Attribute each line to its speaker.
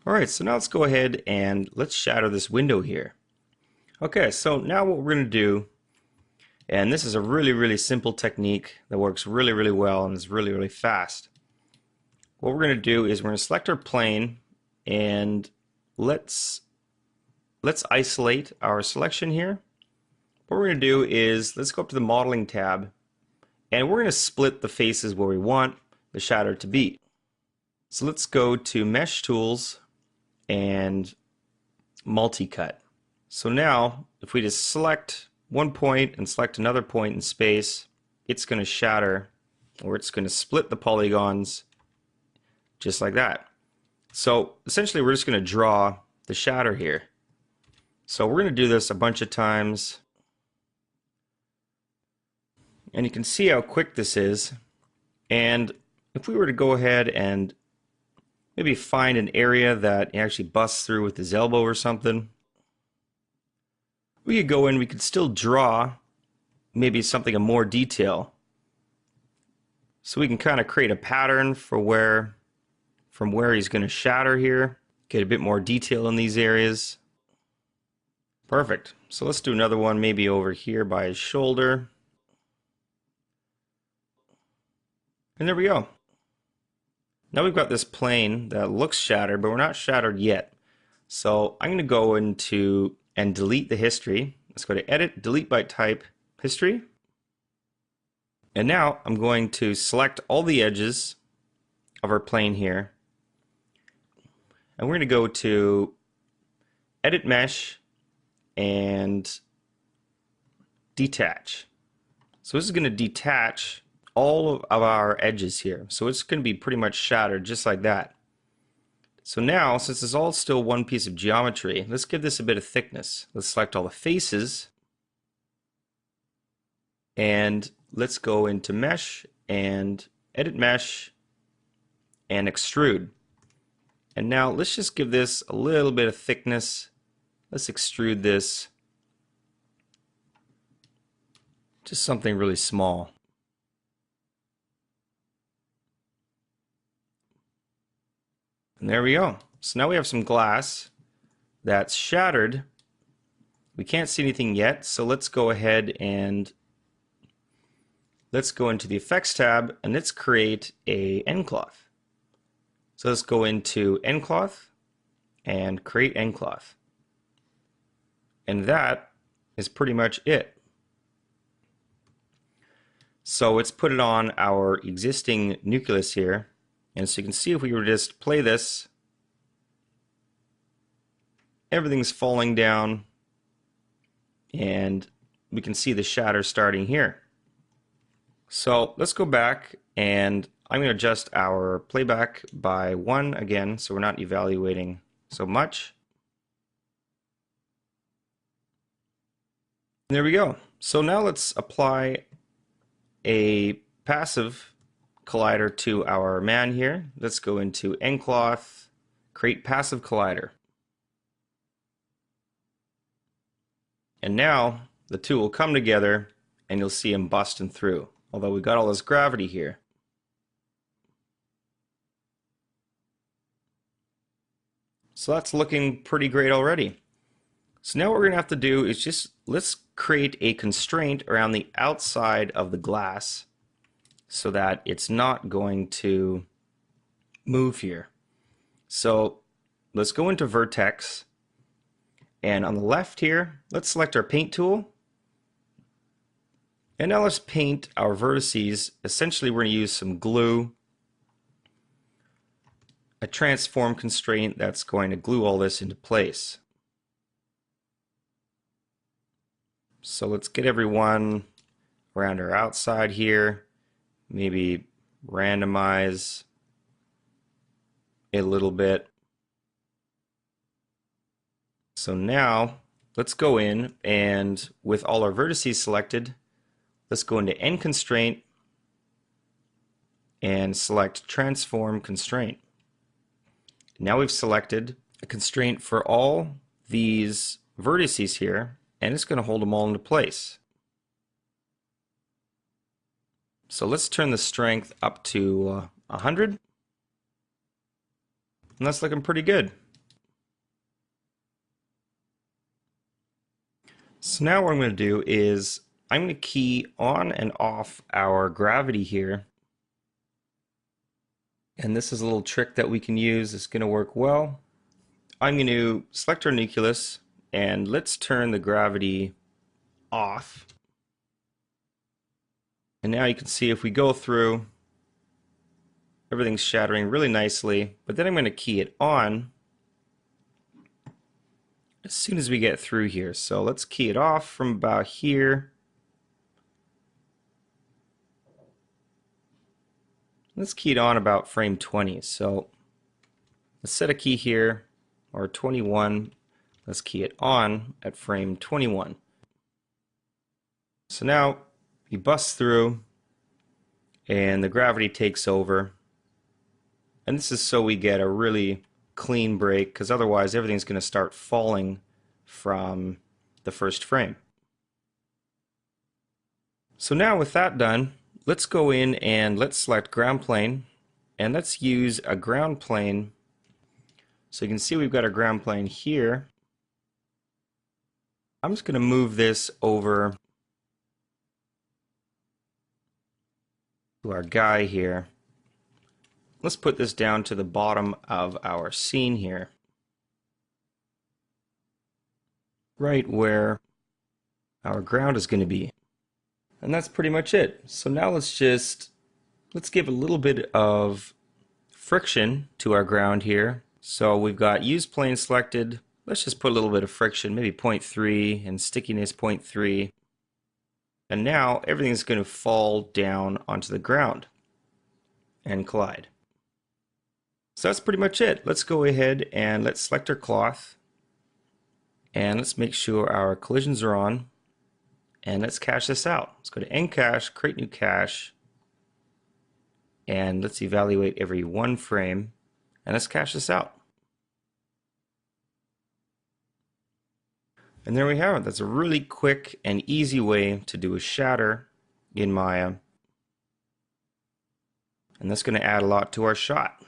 Speaker 1: Alright, so now let's go ahead and let's shadow this window here. Okay, so now what we're going to do, and this is a really simple technique that works really well and is really fast. What we're going to do is we're going to select our plane and let's isolate our selection here. What we're going to do is let's go up to the modeling tab and we're going to split the faces where we want the shadow to be. So let's go to Mesh Tools and Multi-Cut. So now if we just select one point and select another point in space, it's going to shatter, or it's going to split the polygons just like that. So essentially we're just going to draw the shatter here. So we're going to do this a bunch of times. And you can see how quick this is. And if we were to go ahead and maybe find an area that he actually busts through with his elbow or something, we could go in, we could still draw maybe something of more detail. So we can kind of create a pattern for from where he's going to shatter here, get a bit more detail in these areas. Perfect. So let's do another one maybe over here by his shoulder. And there we go. Now we've got this plane that looks shattered, but we're not shattered yet. So I'm going to go into and delete the history. Let's go to Edit, Delete by Type, History. And now I'm going to select all the edges of our plane here. And we're going to go to Edit Mesh and Detach. So this is going to detach all of our edges here. So it's going to be pretty much shattered just like that. So now, since it's all still one piece of geometry, let's give this a bit of thickness. Let's select all the faces and let's go into Mesh and Edit Mesh and Extrude. And now let's just give this a little bit of thickness. Let's extrude this. Just something really small. And there we go. So now we have some glass that's shattered. We can't see anything yet, so let's go ahead and let's go into the Effects tab and let's create a end cloth. So let's go into End Cloth and create End Cloth. And that is pretty much it. So let's put it on our existing nucleus here. And so you can see if we were to just play this, everything's falling down and we can see the shatter starting here. So let's go back and I'm going to adjust our playback by 1 again so we're not evaluating so much. And there we go. So now let's apply a passive collider to our man here. Let's go into End Cloth, create Passive Collider. And now the two will come together and you'll see him busting through. Although we got all this gravity here. So that's looking pretty great already. So now what we're going to have to do is just let's create a constraint around the outside of the glass so that it's not going to move here. So let's go into Vertex, and on the left here, let's select our paint tool. And now let's paint our vertices. Essentially, we're going to use some glue, a transform constraint that's going to glue all this into place. So let's get everyone around our outside here. Maybe randomize a little bit. So now let's go in and with all our vertices selected, let's go into End Constraint and select Transform Constraint. Now we've selected a constraint for all these vertices here, and it's going to hold them all into place. So let's turn the strength up to 100. And that's looking pretty good. So now what I'm going to do is I'm going to key on and off our gravity here. And this is a little trick that we can use. It's going to work well. I'm going to select our nucleus and let's turn the gravity off. And now you can see if we go through, everything's shattering really nicely. But then I'm going to key it on as soon as we get through here. So let's key it off from about here. Let's key it on about frame 20. So let's set a key here, or 21. Let's key it on at frame 21. So now you bust through and the gravity takes over. And this is so we get a really clean break, because otherwise everything's going to start falling from the first frame. So now with that done, let's go in and let's select ground plane, and let's use a ground plane. So you can see we've got our ground plane here. I'm just going to move this over to our guy here. Let's put this down to the bottom of our scene here, right where our ground is going to be. And that's pretty much it. So now let's give a little bit of friction to our ground here. So we've got use plane selected. Let's just put a little bit of friction, maybe 0.3, and stickiness 0.3. And now everything's going to fall down onto the ground and collide. So that's pretty much it. Let's go ahead and let's select our cloth. And let's make sure our collisions are on. And let's cache this out. Let's go to end cache, create new cache, and let's evaluate every one frame, and let's cache this out. And there we have it. That's a really quick and easy way to do a shatter in Maya. And that's going to add a lot to our shot.